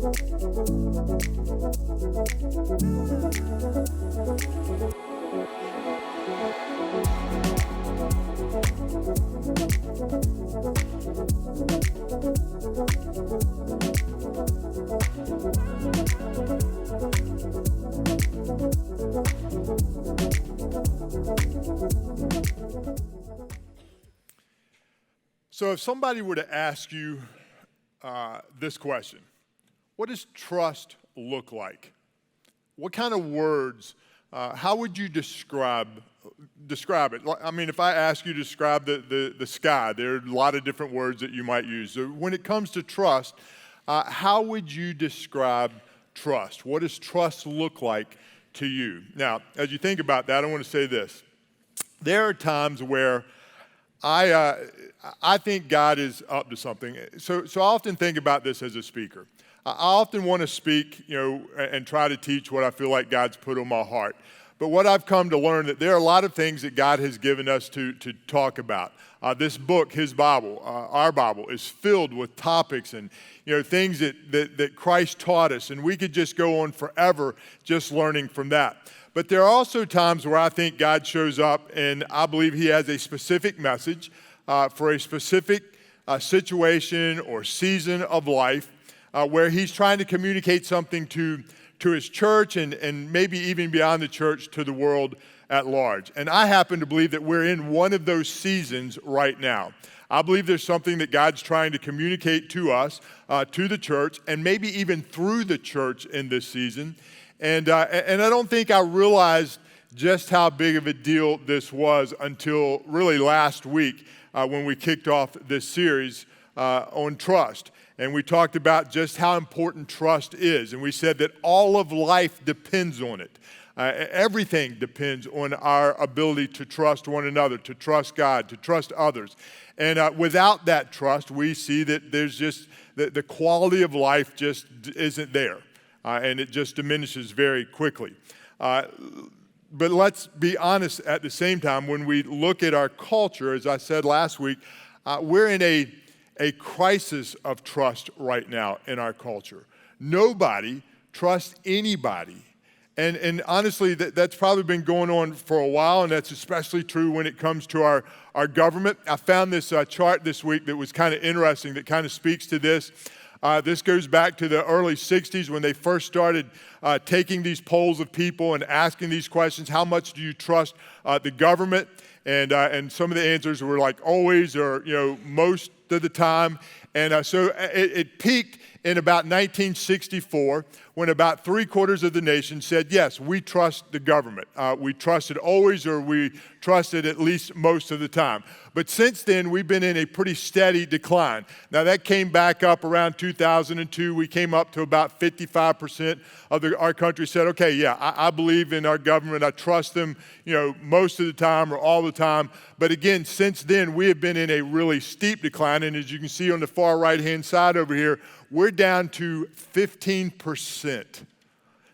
So if somebody were to ask you this question, what does trust look like? What kind of words, how would you describe it? I mean, if I ask you to describe the sky, there are a lot of different words that you might use. So when it comes to trust, how would you describe trust? What does trust look like to you? Now, as you think about that, I want to say this. There are times where I think God is up to something. So I often think about this as a speaker. I often want to speak, and try to teach what I feel like God's put on my heart. But what I've come to learn that there are a lot of things that God has given us to talk about. This book, His Bible, our Bible, is filled with topics and things that Christ taught us, and we could just go on forever just learning from that. But there are also times where I think God shows up, and I believe He has a specific message for a specific situation or season of life where He's trying to communicate something to His church and maybe even beyond the church to the world at large. And I happen to believe that we're in one of those seasons right now. I believe there's something that God's trying to communicate to us, to the church, and maybe even through the church in this season. And I don't think I realized just how big of a deal this was until really last week when we kicked off this series on trust. And we talked about just how important trust is. And we said that all of life depends on it. Everything depends on our ability to trust one another, to trust God, to trust others. And without that trust, we see that there's just the quality of life just isn't there. And it just diminishes very quickly. But let's be honest at the same time, when we look at our culture, as I said last week, we're in a crisis of trust right now in our culture. Nobody trusts anybody. And honestly, that's probably been going on for a while, and that's especially true when it comes to our government. I found this chart this week that was kind of interesting, that kind of speaks to this. This goes back to the early 60s when they first started taking these polls of people and asking these questions. How much do you trust the government? And some of the answers were like always or most of the time. And so it peaked in about 1964 when about 3/4 of the nation said, yes, we trust the government. We trust it always, or we trust it at least most of the time. But since then, we've been in a pretty steady decline. Now, that came back up around 2002. We came up to about 55% of our country said, okay, yeah, I believe in our government. I trust them, most of the time or all the time. But again, since then, we have been in a really steep decline. And as you can see on the far right-hand side over here, we're down to 15%.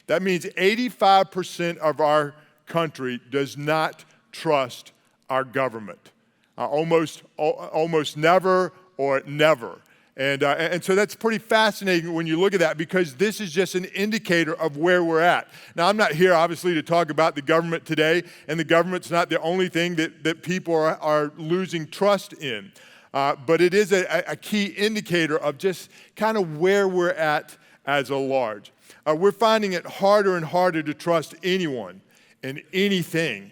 That means 85% of our country does not trust our government. Almost never or never. And so that's pretty fascinating when you look at that, because this is just an indicator of where we're at. Now, I'm not here, obviously, to talk about the government today, and the government's not the only thing that people are losing trust in. But it is a key indicator of just kind of where we're at as a large. We're finding it harder and harder to trust anyone and anything,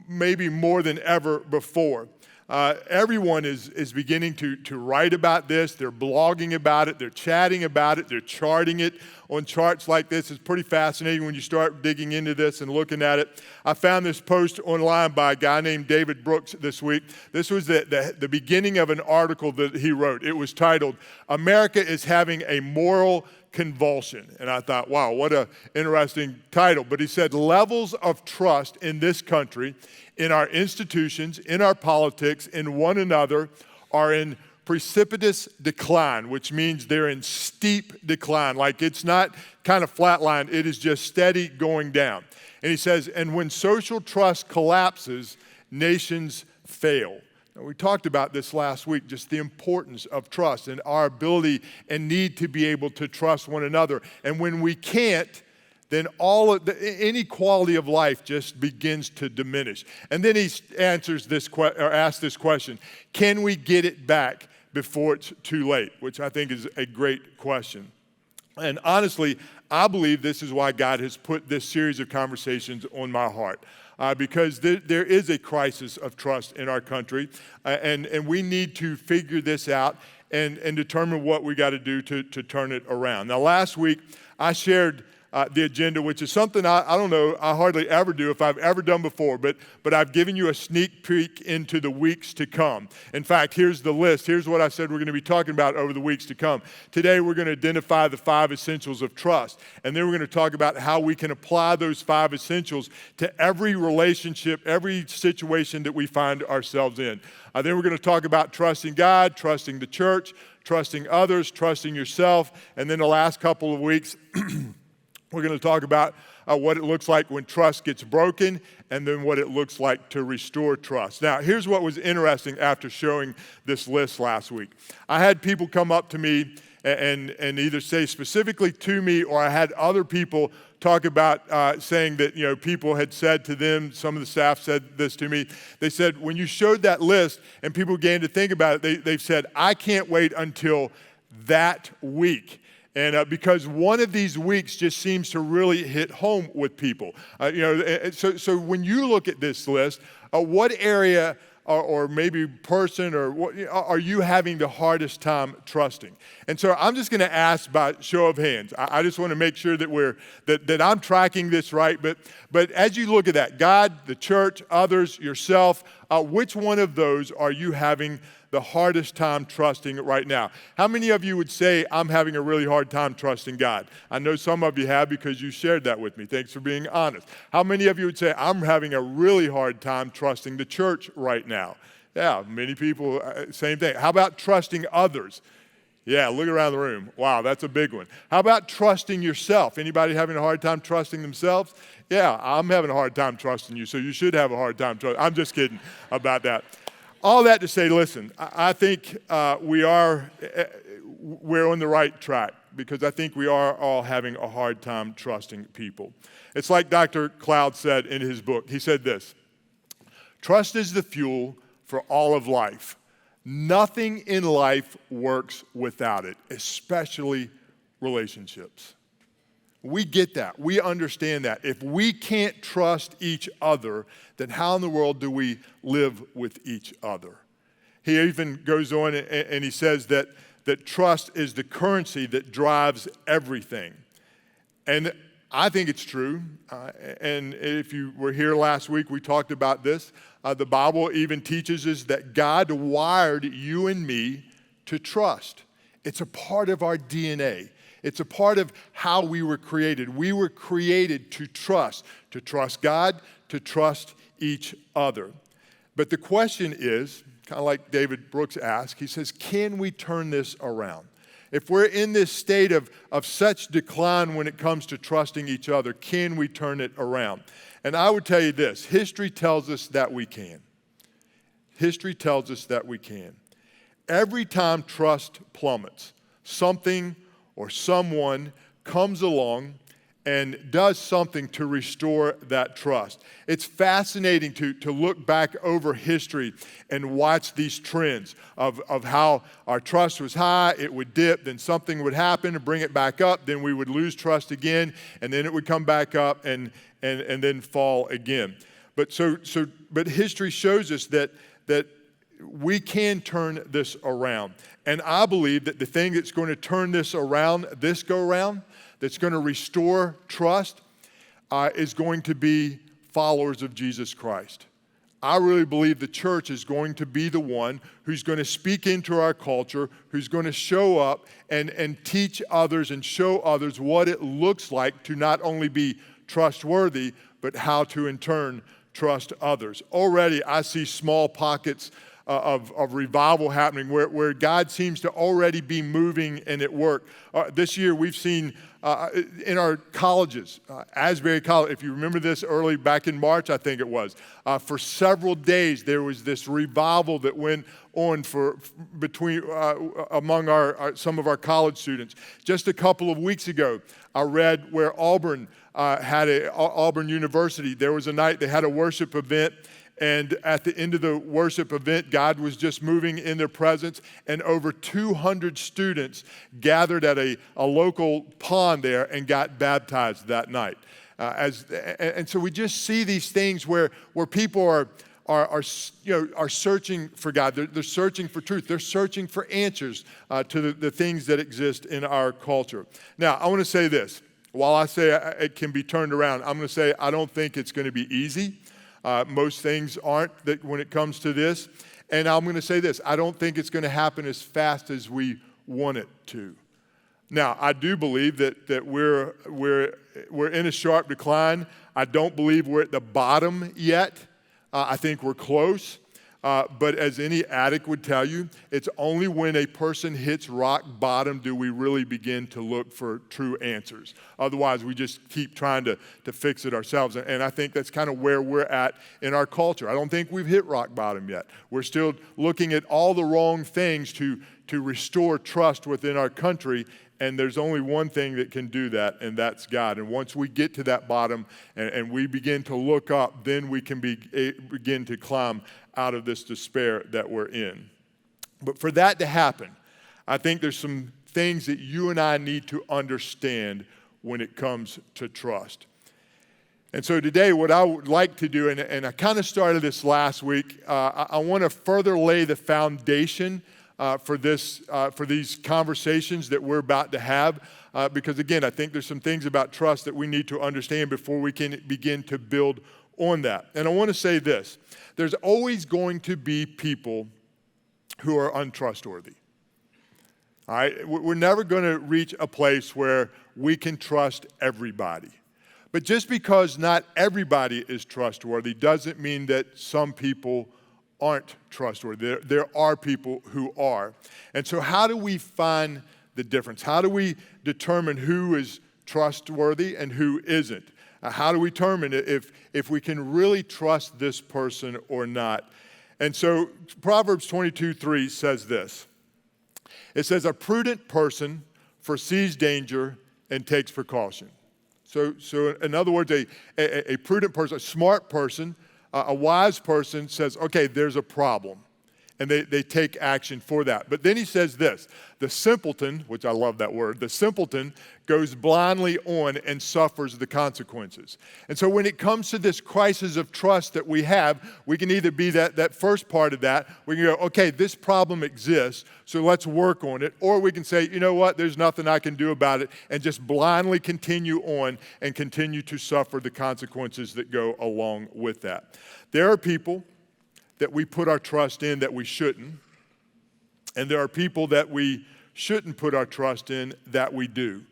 maybe more than ever before. Everyone is beginning to write about this. They're blogging about it. They're chatting about it. They're charting it on charts like this. It's pretty fascinating when you start digging into this and looking at it. I found this post online by a guy named David Brooks this week. This was the beginning of an article that he wrote. It was titled, "America is Having a Moral Convulsion." And I thought, wow, what an interesting title. But he said, levels of trust in this country, in our institutions, in our politics, in one another, are in precipitous decline, which means they're in steep decline. Like it's not kind of flatlined, it is just steady going down. And he says, and when social trust collapses, nations fail. And we talked about this last week, just the importance of trust and our ability and need to be able to trust one another. And when we can't, then any quality of life just begins to diminish. And then he asks this question: can we get it back before it's too late? Which I think is a great question. And honestly, I believe this is why God has put this series of conversations on my heart. Because there is a crisis of trust in our country, and we need to figure this out and determine what we got to do to turn it around. Now, last week, I shared the agenda, which is something I don't know, I hardly ever do if I've ever done before, but I've given you a sneak peek into the weeks to come. In fact, here's the list. Here's what I said we're going to be talking about over the weeks to come. Today, we're going to identify the 5 essentials of trust, and then we're going to talk about how we can apply those 5 essentials to every relationship, every situation that we find ourselves in. Then we're going to talk about trusting God, trusting the church, trusting others, trusting yourself, and then the last couple of weeks, we're going to talk about what it looks like when trust gets broken, and then what it looks like to restore trust. Now, here's what was interesting after showing this list last week. I had people come up to me and either say specifically to me, or I had other people talk about saying that, people had said to them, some of the staff said this to me. They said, when you showed that list and people began to think about it, they've said, I can't wait until that week. And because one of these weeks just seems to really hit home with people. So when you look at this list, what area or maybe person or what are you having the hardest time trusting? And so I'm just going to ask by show of hands. I just want to make sure that that I'm tracking this right. But as you look at that, God, the church, others, yourself, which one of those are you having the hardest time trusting right now? How many of you would say, I'm having a really hard time trusting God? I know some of you have because you shared that with me. Thanks for being honest. How many of you would say, I'm having a really hard time trusting the church right now? Yeah, many people, same thing. How about trusting others? Yeah, look around the room. Wow, that's a big one. How about trusting yourself? Anybody having a hard time trusting themselves? Yeah, I'm having a hard time trusting you, so you should have a hard time trusting. I'm just kidding about that. All that to say, listen, I think we're on the right track because I think we are all having a hard time trusting people. It's like Dr. Cloud said in his book. He said this: trust is the fuel for all of life. Nothing in life works without it, especially relationships. We get that. We understand that. If we can't trust each other, then how in the world do we live with each other? He even goes on and he says that trust is the currency that drives everything. And I think it's true. And if you were here last week, we talked about this. The Bible even teaches us that God wired you and me to trust. It's a part of our DNA. It's a part of how we were created. We were created to trust God, to trust each other. But the question is, kind of like David Brooks asked, he says, can we turn this around? If we're in this state of such decline when it comes to trusting each other, can we turn it around? And I would tell you this, history tells us that we can. History tells us that we can. Every time trust plummets, something or someone comes along and does something to restore that trust. It's fascinating to look back over history and watch these trends of how our trust was high, it would dip, then something would happen to bring it back up, then we would lose trust again, and then it would come back up and then fall again. But history shows us that we can turn this around. And I believe that the thing that's going to turn this around, this go around, that's going to restore trust, is going to be followers of Jesus Christ. I really believe the church is going to be the one who's going to speak into our culture, who's going to show up and teach others and show others what it looks like to not only be trustworthy, but how to in turn trust others. Already I see small pockets of revival happening where God seems to already be moving and at work. This year we've seen in our colleges, Asbury College, if you remember this early back in March, I think it was, for several days there was this revival that went on among some of our college students. Just a couple of weeks ago, I read where Auburn University, there was a night they had a worship event. And at the end of the worship event, God was just moving in their presence, and over 200 students gathered at a local pond there and got baptized that night. And so we just see these things where people are searching for God. They're searching for truth. They're searching for answers to the things that exist in our culture. Now, I want to say this. While I say it can be turned around, I'm going to say I don't think it's going to be easy. Most things aren't that when it comes to this. And I'm going to say this, I don't think it's going to happen as fast as we want it to. Now, I do believe that we're in a sharp decline. I don't believe we're at the bottom yet. I think we're close. But as any addict would tell you, it's only when a person hits rock bottom do we really begin to look for true answers. Otherwise, we just keep trying to fix it ourselves. And I think that's kind of where we're at in our culture. I don't think we've hit rock bottom yet. We're still looking at all the wrong things to restore trust within our country. And there's only one thing that can do that, and that's God. And once we get to that bottom and we begin to look up, then we can begin to climb out of this despair that we're in. But for that to happen, I think there's some things that you and I need to understand when it comes to trust. And so today, what I would like to do, and I kind of started this last week, I want to further lay the foundation for these conversations that we're about to have, because again, I think there's some things about trust that we need to understand before we can begin to build on that. And I want to say this, there's always going to be people who are untrustworthy. All right, we're never going to reach a place where we can trust everybody. But just because not everybody is trustworthy doesn't mean that some people aren't trustworthy. There are people who are. And so how do we find the difference? How do we determine who is trustworthy and who isn't? How do we determine if we can really trust this person or not? And so Proverbs 22:3 says this. It says, a prudent person foresees danger and takes precaution. So in other words, a prudent person, a smart person, a wise person says, okay, there's a problem. And they take action for that. But then he says this, the simpleton, which I love that word, the simpleton goes blindly on and suffers the consequences. And so when it comes to this crisis of trust that we have, we can either be that first part of that, we can go, okay, this problem exists, so let's work on it. Or we can say, you know what, there's nothing I can do about it, and just blindly continue on and continue to suffer the consequences that go along with that. There are people that we put our trust in that we shouldn't, and there are people that we shouldn't put our trust in that we do.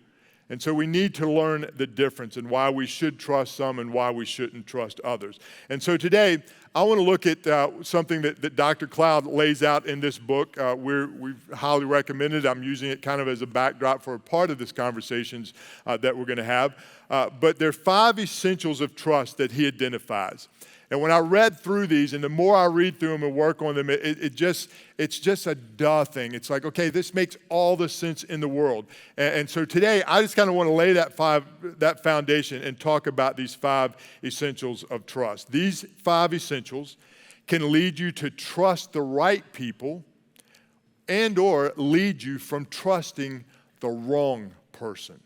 And so we need to learn the difference and why we should trust some and why we shouldn't trust others. And so today, I want to look at something that Dr. Cloud lays out in this book. We've highly recommended it. I'm using it kind of as a backdrop for a part of this conversations that we're going to have. But there are 5 essentials of trust that he identifies. And when I read through these, and the more I read through them and work on them, it's just a duh thing. It's like, okay, this makes all the sense in the world. And so today, I just kind of want to lay that foundation and talk about these 5 essentials of trust. These 5 essentials can lead you to trust the right people and or lead you from trusting the wrong person.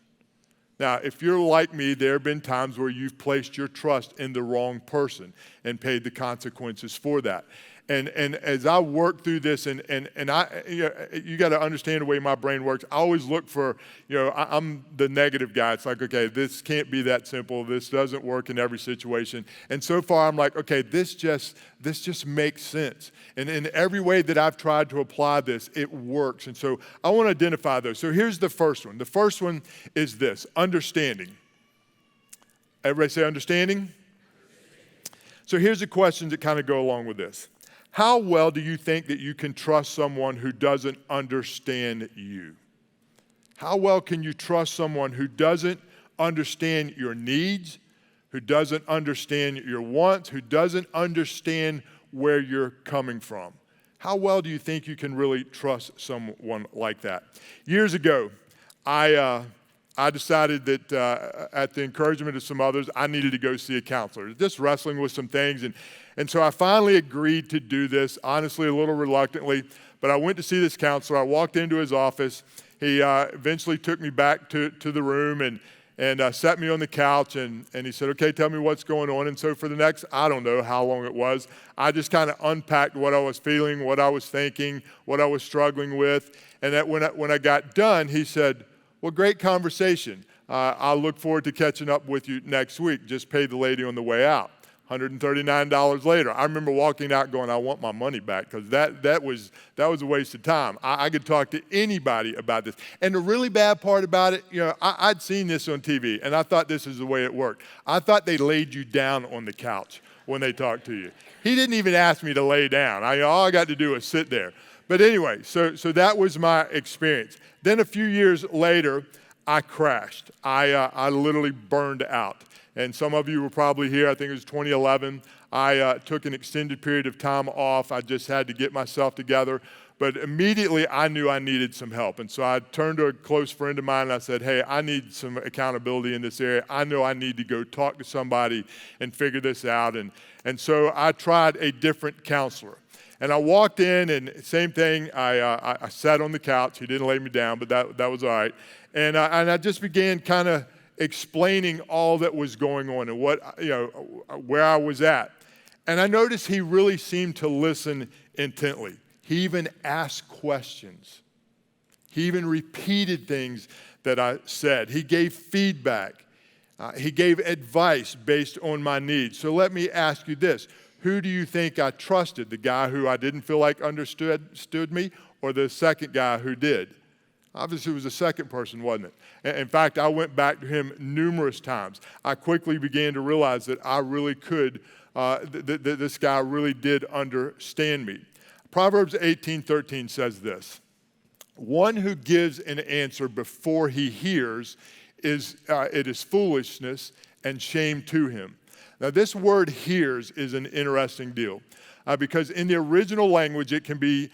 Now, if you're like me, there have been times where you've placed your trust in the wrong person and paid the consequences for that. And as I work through this, and you got to understand the way my brain works. I always look for, I'm the negative guy. It's like, okay, this can't be that simple. This doesn't work in every situation. And so far, I'm like, okay, this just makes sense. And in every way that I've tried to apply this, it works. And so I want to identify those. So here's the first one. The first one is this: understanding. Everybody say understanding. So here's the questions that kind of go along with this. How well do you think that you can trust someone who doesn't understand you? How well can you trust someone who doesn't understand your needs, who doesn't understand your wants, who doesn't understand where you're coming from? How well do you think you can really trust someone like that? Years ago, I decided that at the encouragement of some others, I needed to go see a counselor, just wrestling with some things. And so I finally agreed to do this, honestly, a little reluctantly. But I went to see this counselor. I walked into his office. He eventually took me back to the room and sat me on the couch. And he said, okay, tell me what's going on. And so for the next, I don't know how long it was, I just kind of unpacked what I was feeling, what I was thinking, what I was struggling with. And that when I got done, he said, well, great conversation. I'll look forward to catching up with you next week. Just paid the lady on the way out. $139 later. I remember walking out going, I want my money back, because that was a waste of time. I could talk to anybody about this. And the really bad part about it, I'd seen this on TV, and I thought this is the way it worked. I thought they laid you down on the couch when they talked to you. He didn't even ask me to lay down. All I got to do was sit there. But anyway, so that was my experience. Then a few years later, I crashed. I literally burned out. And some of you were probably here. I think it was 2011. I took an extended period of time off. I just had to get myself together. But immediately, I knew I needed some help. And so I turned to a close friend of mine, and I said, hey, I need some accountability in this area. I know I need to go talk to somebody and figure this out. And so I tried a different counselor. And I walked in, and same thing. I sat on the couch. He didn't lay me down, but that was all right. And I just began kind of explaining all that was going on and where I was at. And I noticed he really seemed to listen intently. He even asked questions. He even repeated things that I said. He gave feedback. He gave advice based on my needs. So let me ask you this. Who do you think I trusted? The guy who I didn't feel like understood me, or the second guy who did? Obviously, it was the second person, wasn't it? In fact, I went back to him numerous times. I quickly began to realize that I really could, this guy really did understand me. Proverbs 18:13 says this: one who gives an answer before he hears, it is foolishness and shame to him. Now, this word hears is an interesting deal because in the original language, it can be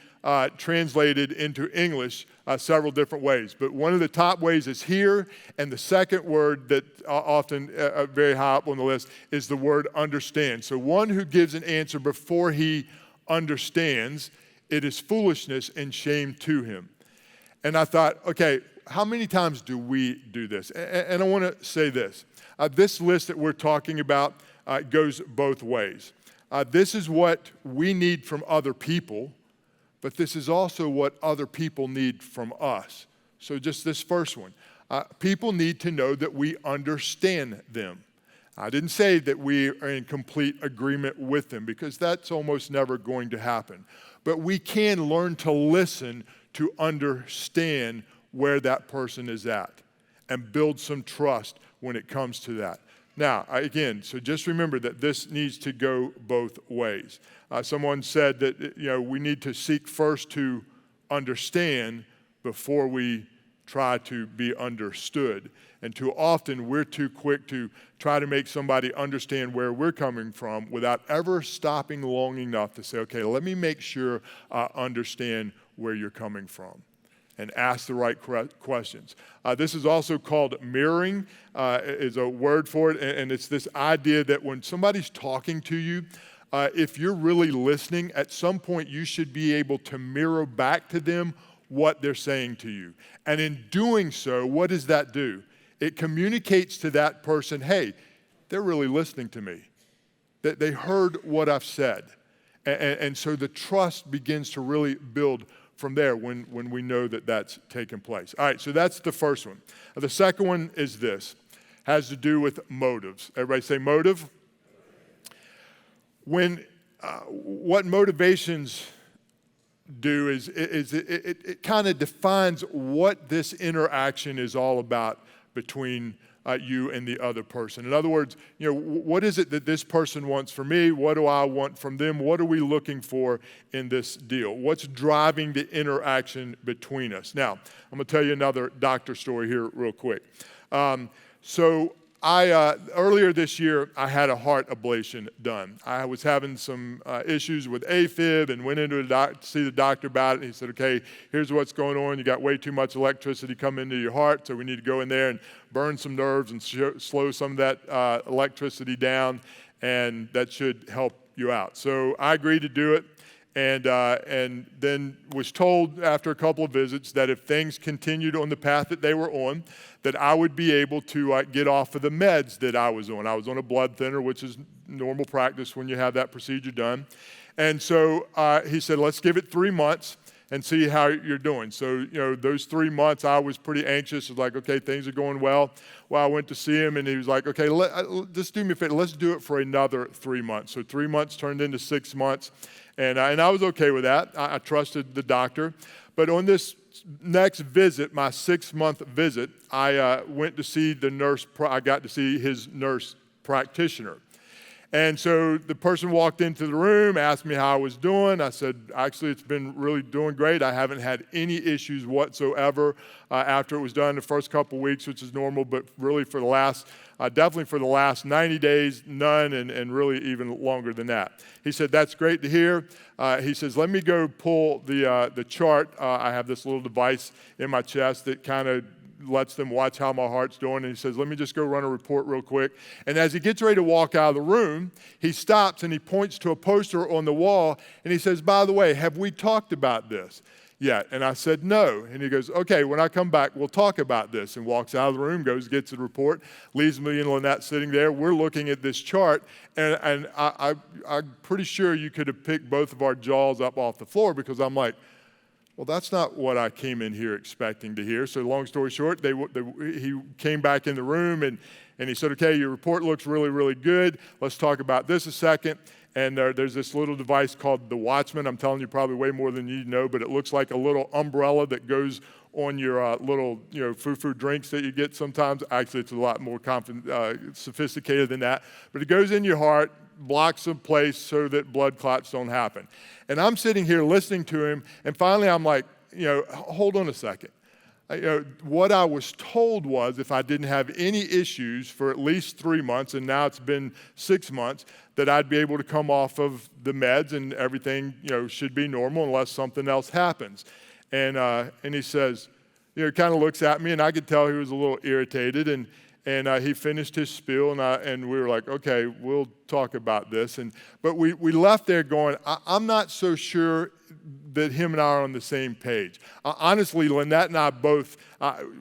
translated into English several different ways. But one of the top ways is hear, and the second word that often very high up on the list is the word understand. So one who gives an answer before he understands, it is foolishness and shame to him. And I thought, okay, how many times do we do this? And I want to say this. This list that we're talking about goes both ways. This is what we need from other people, but this is also what other people need from us. So just this first one. People need to know that we understand them. I didn't say that we are in complete agreement with them, because that's almost never going to happen. But we can learn to listen to understand where that person is at and build some trust when it comes to that. Now, again, so just remember that this needs to go both ways. Someone said that we need to seek first to understand before we try to be understood. And too often, we're too quick to try to make somebody understand where we're coming from without ever stopping long enough to say, okay, let me make sure I understand where you're coming from, and ask the right questions. This is also called mirroring, is a word for it, and it's this idea that when somebody's talking to you, if you're really listening, at some point you should be able to mirror back to them what they're saying to you. And in doing so, what does that do? It communicates to that person, hey, they're really listening to me. That they heard what I've said. And so the trust begins to really build from there when we know that that's taken place. All right, so that's the first one. The second one is this, has to do with motives. Everybody say motive. What motivations do is it kind of defines what this interaction is all about between you and the other person. In other words, what is it that this person wants from me? What do I want from them? What are we looking for in this deal? What's driving the interaction between us? Now, I'm going to tell you another doctor story here real quick. Earlier this year, I had a heart ablation done. I was having some issues with AFib and went into to see the doctor about it. And he said, okay, here's what's going on. You got way too much electricity coming into your heart, so we need to go in there and burn some nerves and slow some of that electricity down, and that should help you out. So I agreed to do it. And then was told after a couple of visits that if things continued on the path that they were on, that I would be able to get off of the meds that I was on. I was on a blood thinner, which is normal practice when you have that procedure done. And so he said, let's give it 3 months and see how you're doing. So, those 3 months, I was pretty anxious. I was like, okay, things are going well. Well, I went to see him, and he was like, okay, just do me a favor. Let's do it for another 3 months. So 3 months turned into 6 months. And I was okay with that. I trusted the doctor. But on this next visit, my 6-month visit, I went to see the nurse. I got to see his nurse practitioner. And so the person walked into the room, asked me how I was doing. I said, actually, it's been really doing great. I haven't had any issues whatsoever after it was done the first couple of weeks, which is normal, but really for the last, definitely for the last 90 days, none, and really even longer than that. He said, that's great to hear. He says, let me go pull the chart. I have this little device in my chest that kind of lets them watch how my heart's doing. And he says, let me just go run a report real quick. And as he gets ready to walk out of the room, he stops and he points to a poster on the wall. And he says, by the way, have we talked about this yet? And I said, no. And he goes, okay, when I come back, we'll talk about this. And walks out of the room, goes, gets the report, leaves me and Lynette sitting there. We're looking at this chart. And I'm pretty sure you could have picked both of our jaws up off the floor, because I'm like, well, that's not what I came in here expecting to hear. So long story short, he came back in the room and he said, okay, your report looks really, really good. Let's talk about this a second. And there's this little device called the Watchman. I'm telling you probably way more than you know, but it looks like a little umbrella that goes on your little, foo-foo drinks that you get sometimes. Actually, it's a lot more sophisticated than that. But it goes in your heart, blocks a place so that blood clots don't happen. And I'm sitting here listening to him, and finally I'm like, hold on a second. What I was told was if I didn't have any issues for at least 3 months, and now it's been 6 months, that I'd be able to come off of the meds and everything, should be normal unless something else happens. And he says, kind of looks at me, and I could tell he was a little irritated, and he finished his spiel, and we were like, okay, we'll talk about this. But we left there going, I'm not so sure that him and I are on the same page. Honestly, Lynette and I both,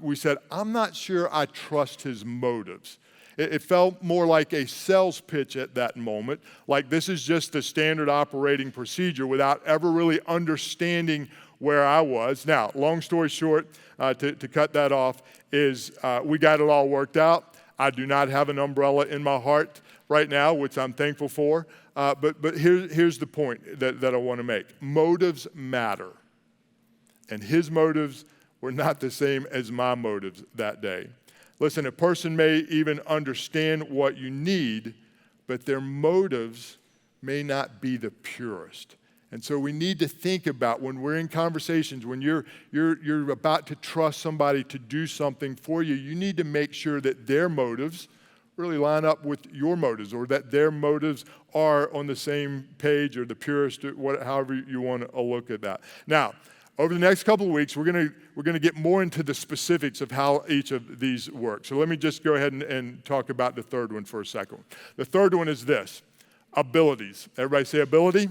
we said, I'm not sure I trust his motives. It felt more like a sales pitch at that moment, like this is just the standard operating procedure without ever really understanding where I was. Now, long story short, to cut that off, is we got it all worked out. I do not have an umbrella in my heart right now, which I'm thankful for. But here's the point that I want to make. Motives matter. And his motives were not the same as my motives that day. Listen, a person may even understand what you need, but their motives may not be the purest. And so we need to think about when we're in conversations, when you're about to trust somebody to do something for you, you need to make sure that their motives really line up with your motives, or that their motives are on the same page, or the purest, however you want to look at that. Now, over the next couple of weeks, we're going to get more into the specifics of how each of these work. So let me just go ahead and talk about the third one for a second. The third one is this: abilities. Everybody say ability?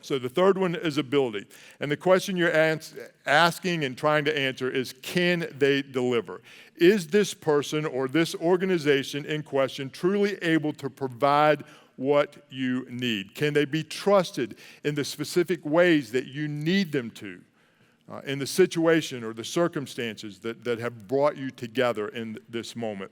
So the third one is ability. And the question you're asking and trying to answer is, can they deliver? Is this person or this organization in question truly able to provide what you need? Can they be trusted in the specific ways that you need them to, in the situation or the circumstances that have brought you together in this moment?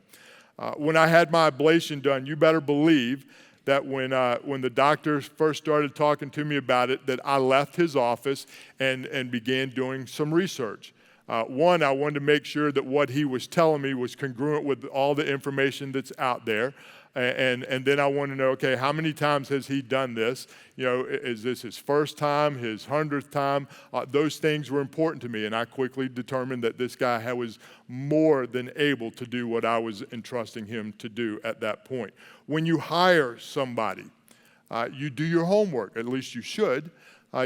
When I had my ablation done, you better believe that when the doctor first started talking to me about it, that I left his office and began doing some research. One, I wanted to make sure that what he was telling me was congruent with all the information that's out there. And then I want to know, okay, how many times has he done this? You know, is this his first time, his 100th time? Those things were important to me, and I quickly determined that this guy was more than able to do what I was entrusting him to do at that point. When you hire somebody, you do your homework, at least you should.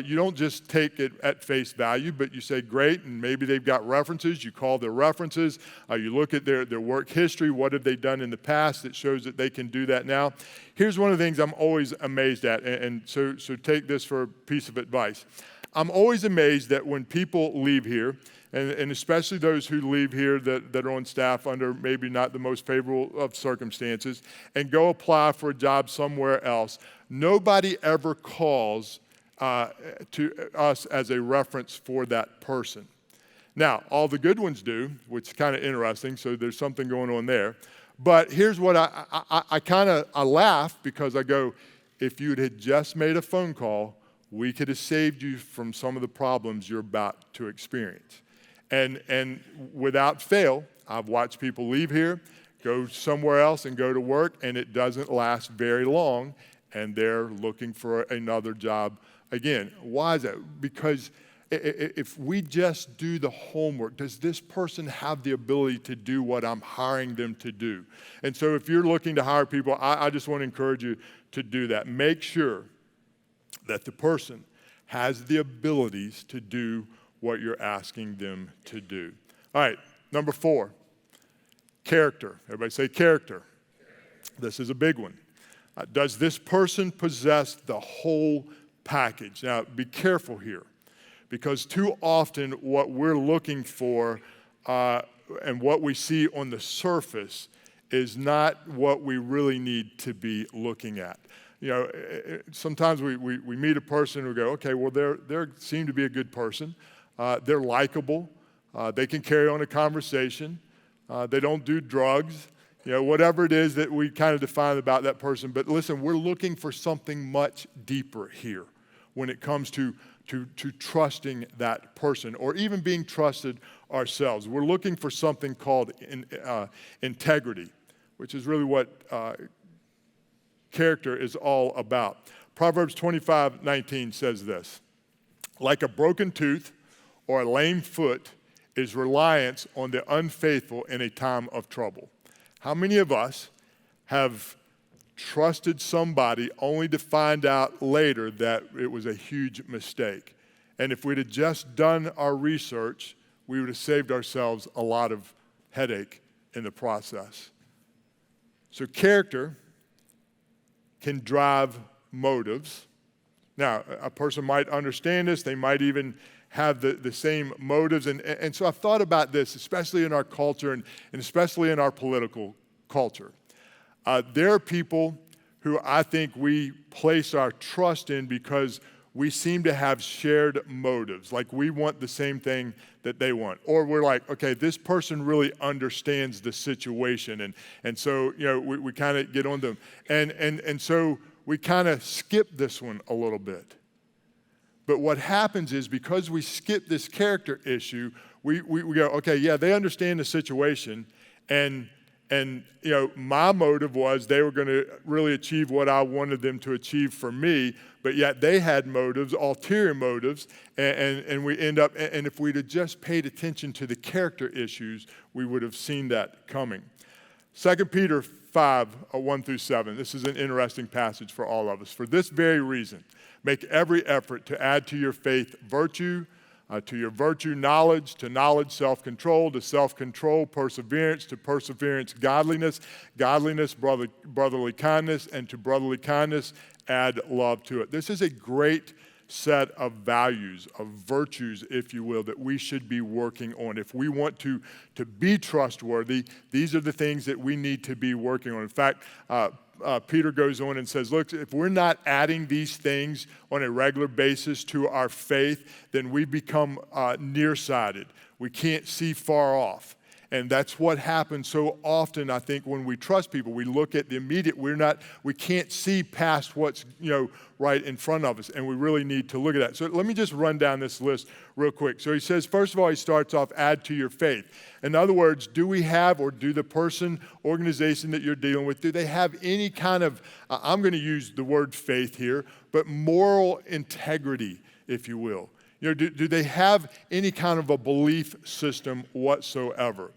You don't just take it at face value, but you say, great, and maybe they've got references. You call their references. You look at their work history. What have they done in the past that shows that they can do that now? Here's one of the things I'm always amazed at, and so take this for a piece of advice. I'm always amazed that when people leave here, and especially those who leave here that are on staff under maybe not the most favorable of circumstances, and go apply for a job somewhere else, nobody ever calls to us as a reference for that person. Now, all the good ones do, which is kind of interesting, so there's something going on there. But here's what I laugh because I go, if you had just made a phone call, we could have saved you from some of the problems you're about to experience. And without fail, I've watched people leave here, go somewhere else and go to work, and it doesn't last very long, and they're looking for another job again. Why is that? Because if we just do the homework, does this person have the ability to do what I'm hiring them to do? And so if you're looking to hire people, I just want to encourage you to do that. Make sure that the person has the abilities to do what you're asking them to do. All right, number 4, character. Everybody say character. This is a big one. Does this person possess the whole package? Now, be careful here, because too often what we're looking for and what we see on the surface is not what we really need to be looking at. You know, sometimes we meet a person and we go, okay, well, they seem to be a good person. They're likable. They can carry on a conversation. They don't do drugs. You know, whatever it is that we kind of define about that person. But listen, we're looking for something much deeper here when it comes to trusting that person or even being trusted ourselves. We're looking for something called integrity, which is really what character is all about. Proverbs 25:19 says this: like a broken tooth or a lame foot is reliance on the unfaithful in a time of trouble. How many of us have trusted somebody only to find out later that it was a huge mistake? And if we'd have just done our research, we would have saved ourselves a lot of headache in the process. So character can drive motives. Now, a person might understand this. They might even have the same motives. And so I've thought about this, especially in our culture and especially in our political culture. There are people who I think we place our trust in because we seem to have shared motives, like we want the same thing that they want. Or we're like, okay, this person really understands the situation. And so, you know, we kind of get on them. And so we kind of skip this one a little bit. But what happens is because we skip this character issue, we go, okay, yeah, they understand the situation, and you know, my motive was they were going to really achieve what I wanted them to achieve for me, but yet they had motives, ulterior motives, and we end up, and if we'd have just paid attention to the character issues, we would have seen that coming. 2 Peter 5:1-7. This is an interesting passage for all of us. For this very reason, make every effort to add to your faith virtue, to your virtue knowledge, to knowledge self-control, to self-control perseverance, to perseverance godliness, godliness brotherly kindness, and to brotherly kindness add love to it. This is a great set of values, of virtues, if you will, that we should be working on. If we want to be trustworthy, these are the things that we need to be working on. In fact, Peter goes on and says, look, if we're not adding these things on a regular basis to our faith, then we become nearsighted. We can't see far off. And that's what happens so often, I think, when we trust people. We look at the immediate. We can't see past what's, right in front of us, and we really need to look at that. So let me just run down this list real quick. So he says, first of all, he starts off, add to your faith. In other words, do we have, or do the person, organization that you're dealing with, do they have any kind of, I'm going to use the word faith here, but moral integrity, if you will? Do they have any kind of a belief system whatsoever?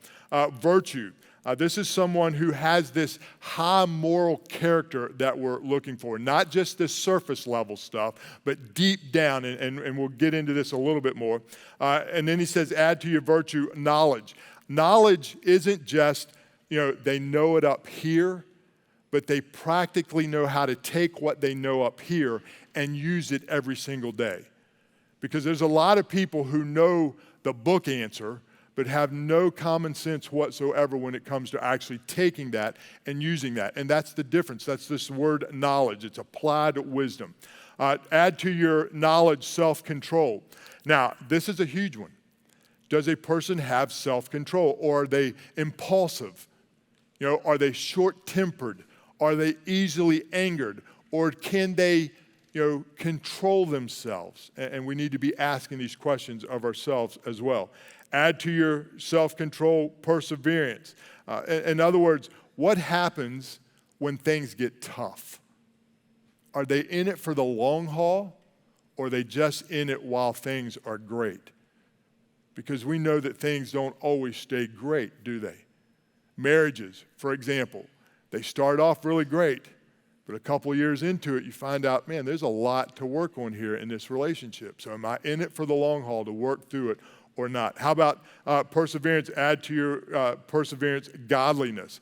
Virtue. This is someone who has this high moral character that we're looking for. Not just this surface level stuff, but deep down, and we'll get into this a little bit more. And then he says, add to your virtue knowledge. Knowledge isn't just, they know it up here, but they practically know how to take what they know up here and use it every single day. Because there's a lot of people who know the book answer, but have no common sense whatsoever when it comes to actually taking that and using that. And that's the difference. That's this word knowledge. It's applied wisdom. Add to your knowledge self-control. Now, this is a huge one. Does a person have self-control, or are they impulsive? Are they short-tempered? Are they easily angered? Or can they control themselves? And we need to be asking these questions of ourselves as well. Add to your self-control perseverance. In other words, what happens when things get tough? Are they in it for the long haul, or are they just in it while things are great? Because we know that things don't always stay great, do they? Marriages, for example, they start off really great. But a couple years into it, you find out, man, there's a lot to work on here in this relationship. So am I in it for the long haul to work through it or not? How about perseverance? Add to your perseverance godliness.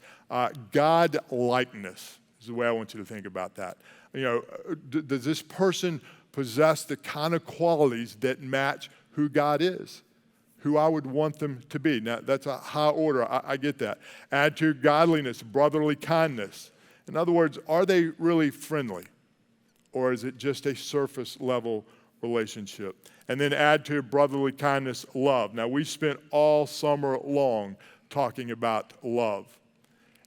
God-likeness is the way I want you to think about that. Does this person possess the kind of qualities that match who God is, who I would want them to be? Now, that's a high order. I get that. Add to your godliness, brotherly kindness. In other words, are they really friendly, or is it just a surface level relationship? And then add to brotherly kindness love. Now, we spent all summer long talking about love.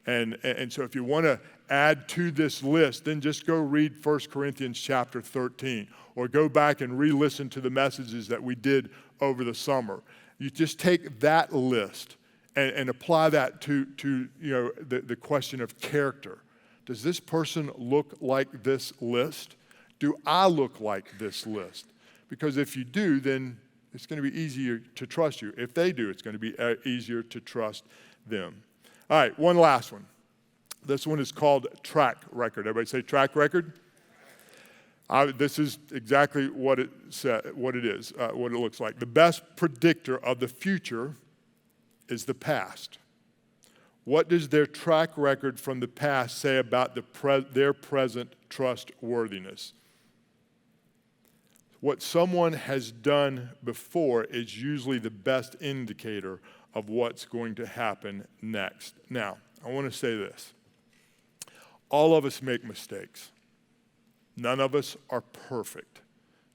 And so if you want to add to this list, then just go read 1 Corinthians chapter 13, or go back and re-listen to the messages that we did over the summer. You just take that list and apply that to the question of character. Does this person look like this list? Do I look like this list? Because if you do, then it's going to be easier to trust you. If they do, it's going to be easier to trust them. All right, one last one. This one is called track record. Everybody say track record? This is exactly what it is, what it looks like. The best predictor of the future is the past. What does their track record from the past say about their present trustworthiness? What someone has done before is usually the best indicator of what's going to happen next. Now, I want to say this. All of us make mistakes. None of us are perfect,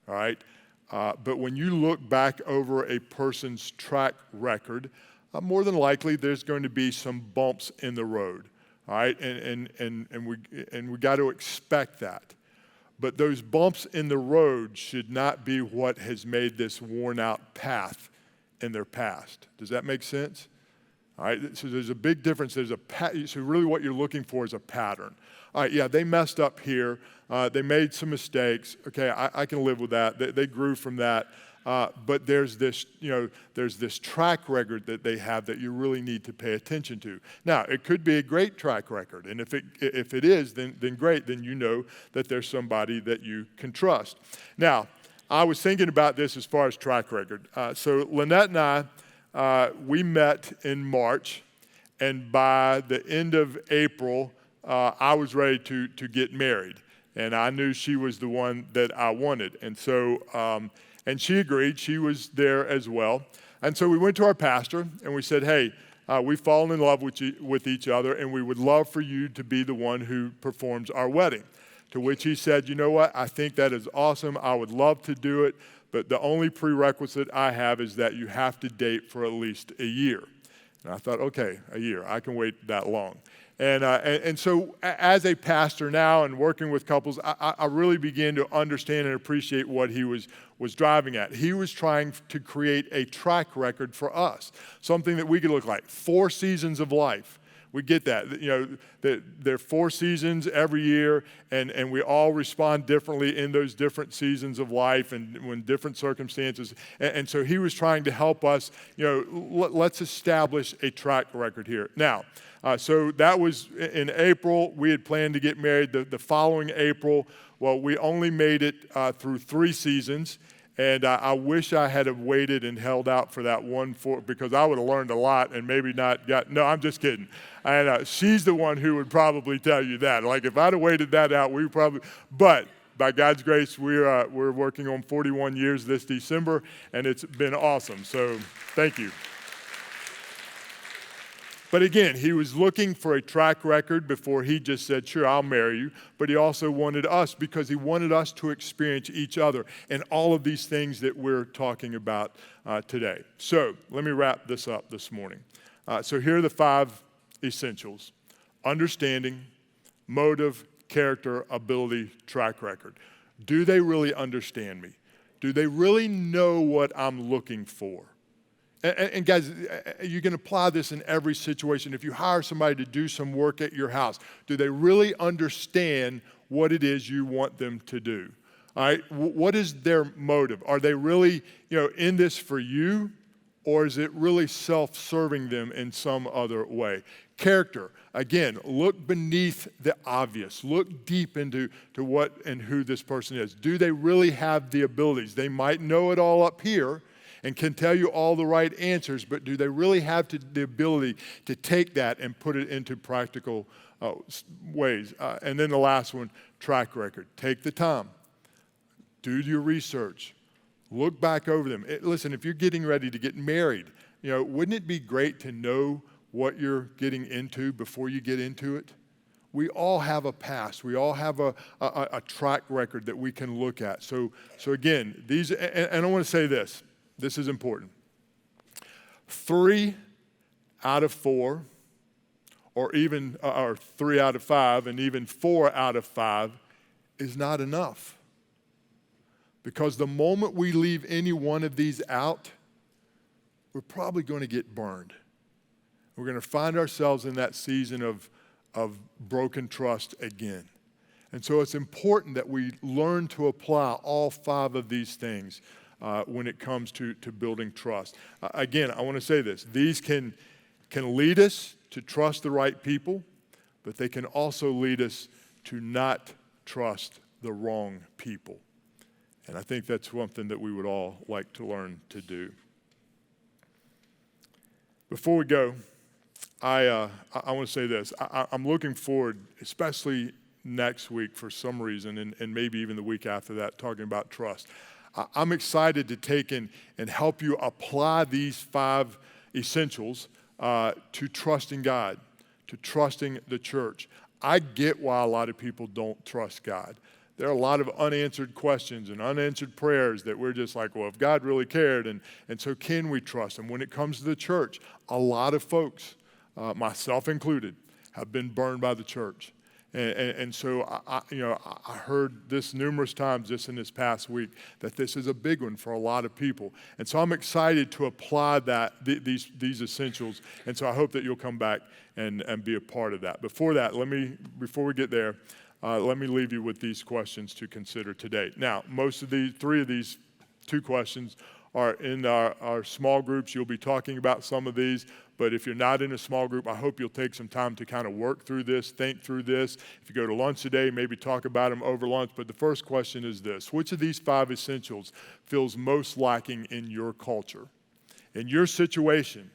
all right? But when you look back over a person's track record, more than likely there's going to be some bumps in the road, all right? And we got to expect that. But those bumps in the road should not be what has made this worn out path in their past. Does that make sense? All right, so there's a big difference. So really what you're looking for is a pattern. All right, yeah, they messed up here. They made some mistakes. Okay, I can live with that. They grew from that. But there's this track record that they have that you really need to pay attention to. Now, it could be a great track record, and if it is, then great. Then you know that there's somebody that you can trust. Now, I was thinking about this as far as track record. So Lynette and I, we met in March, and by the end of April, I was ready to get married, and I knew she was the one that I wanted, and so. And she agreed. She was there as well. And so we went to our pastor, and we said, hey, we've fallen in love with each other, and we would love for you to be the one who performs our wedding. To which he said, you know what? I think that is awesome. I would love to do it, but the only prerequisite I have is that you have to date for at least a year. And I thought, okay, a year. I can wait that long. And so as a pastor now and working with couples, I really began to understand and appreciate what he was driving at. He was trying to create a track record for us, something that we could look like, 4 seasons of life. We get that. There are 4 seasons every year, and we all respond differently in those different seasons of life and when different circumstances. And so he was trying to help us, let's establish a track record here. Now, so that was in April. We had planned to get married the following April. Well, we only made it through 3 seasons. And I wish I had have waited and held out for that because I would have learned a lot and maybe not got, no, I'm just kidding. And she's the one who would probably tell you that. Like if I'd have waited that out, but by God's grace, we're working on 41 years this December, and it's been awesome. So thank you. But again, he was looking for a track record before he just said, sure, I'll marry you. But he also wanted us because he wanted us to experience each other and all of these things that we're talking about today. So let me wrap this up this morning. So here are the 5 essentials: understanding, motive, character, ability, track record. Do they really understand me? Do they really know what I'm looking for? And guys, you can apply this in every situation. If you hire somebody to do some work at your house, do they really understand what it is you want them to do? All right, what is their motive? Are they really, in this for you, or is it really self-serving them in some other way? Character, again, look beneath the obvious. Look deep into what and who this person is. Do they really have the abilities? They might know it all up here and can tell you all the right answers, but do they really have the ability to take that and put it into practical ways? And then the last one, track record. Take the time. Do your research. Look back over them. Listen, if you're getting ready to get married, wouldn't it be great to know what you're getting into before you get into it? We all have a past. We all have a track record that we can look at. So again, and I want to say this. This is important. 3 out of 4, or 3 out of 5, and even 4 out of 5 is not enough. Because the moment we leave any one of these out, we're probably going to get burned. We're going to find ourselves in that season of broken trust again. And so it's important that we learn to apply all 5 of these things when it comes to building trust. Again, I want to say this. These can lead us to trust the right people, but they can also lead us to not trust the wrong people. And I think that's something that we would all like to learn to do. Before we go, I want to say this. I'm looking forward, especially next week for some reason, and maybe even the week after that, talking about trust. I'm excited to take and help you apply these 5 essentials to trusting God, to trusting the church. I get why a lot of people don't trust God. There are a lot of unanswered questions and unanswered prayers that we're just like, well, if God really cared, and so can we trust Him? When it comes to the church, a lot of folks, myself included, have been burned by the church. And so I heard this numerous times just in this past week that this is a big one for a lot of people. And so I'm excited to apply these essentials. And so I hope that you'll come back and be a part of that. Before we get there, let me leave you with these questions to consider today. Now, most of 3 of these 2 questions are in our small groups. You'll be talking about some of these. But if you're not in a small group, I hope you'll take some time to kind of work through this, think through this. If you go to lunch today, maybe talk about them over lunch. But the first question is this: which of these 5 essentials feels most lacking in your culture? In your situation,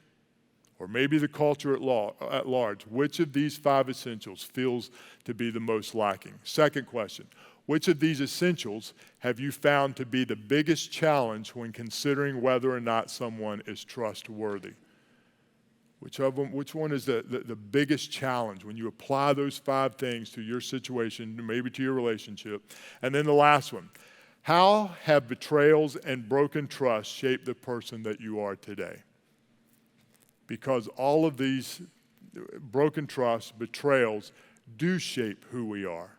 or maybe the culture at large, which of these 5 essentials feels to be the most lacking? Second question: which of these essentials have you found to be the biggest challenge when considering whether or not someone is trustworthy? Which one is the biggest challenge when you apply those 5 things to your situation, maybe to your relationship? And then the last one: how have betrayals and broken trust shaped the person that you are today? because all of these broken trusts, betrayals, do shape who we are.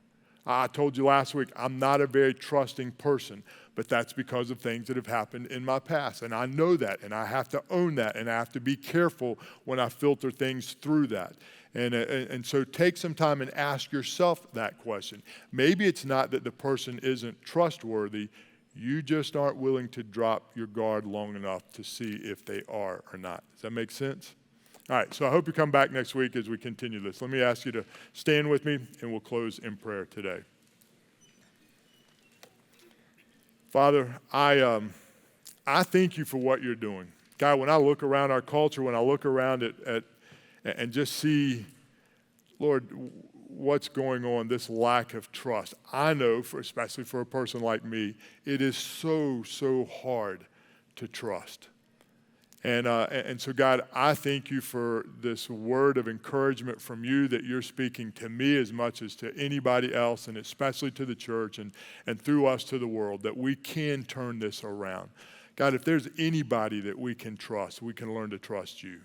I told you last week, I'm not a very trusting person, but that's because of things that have happened in my past. And I know that, and I have to own that, and I have to be careful when I filter things through that. And so take some time and ask yourself that question. Maybe it's not that the person isn't trustworthy, you just aren't willing to drop your guard long enough to see if they are or not. Does that make sense? All right, so I hope you come back next week as we continue this. Let me ask you to stand with me, and we'll close in prayer today. Father, I thank you for what you're doing. God, when I look around our culture, when I look around at and just see, Lord, what's going on, this lack of trust. I know, especially for a person like me, it is so hard to trust. And so, God, I thank you for this word of encouragement from you that you're speaking to me as much as to anybody else, and especially to the church and through us to the world, that we can turn this around. God, if there's anybody that we can trust, we can learn to trust you.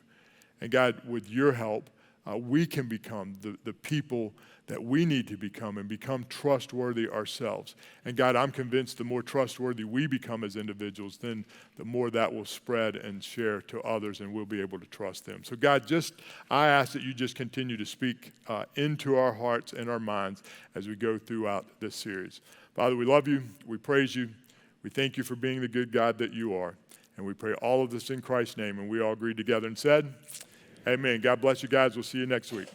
And God, with your help, we can become the people that we need to become and become trustworthy ourselves. And God, I'm convinced the more trustworthy we become as individuals, then the more that will spread and share to others, and we'll be able to trust them. So God, I ask that you just continue to speak into our hearts and our minds as we go throughout this series. Father, we love you. We praise you. We thank you for being the good God that you are. And we pray all of this in Christ's name. And we all agreed together and said, amen. God bless you guys. We'll see you next week.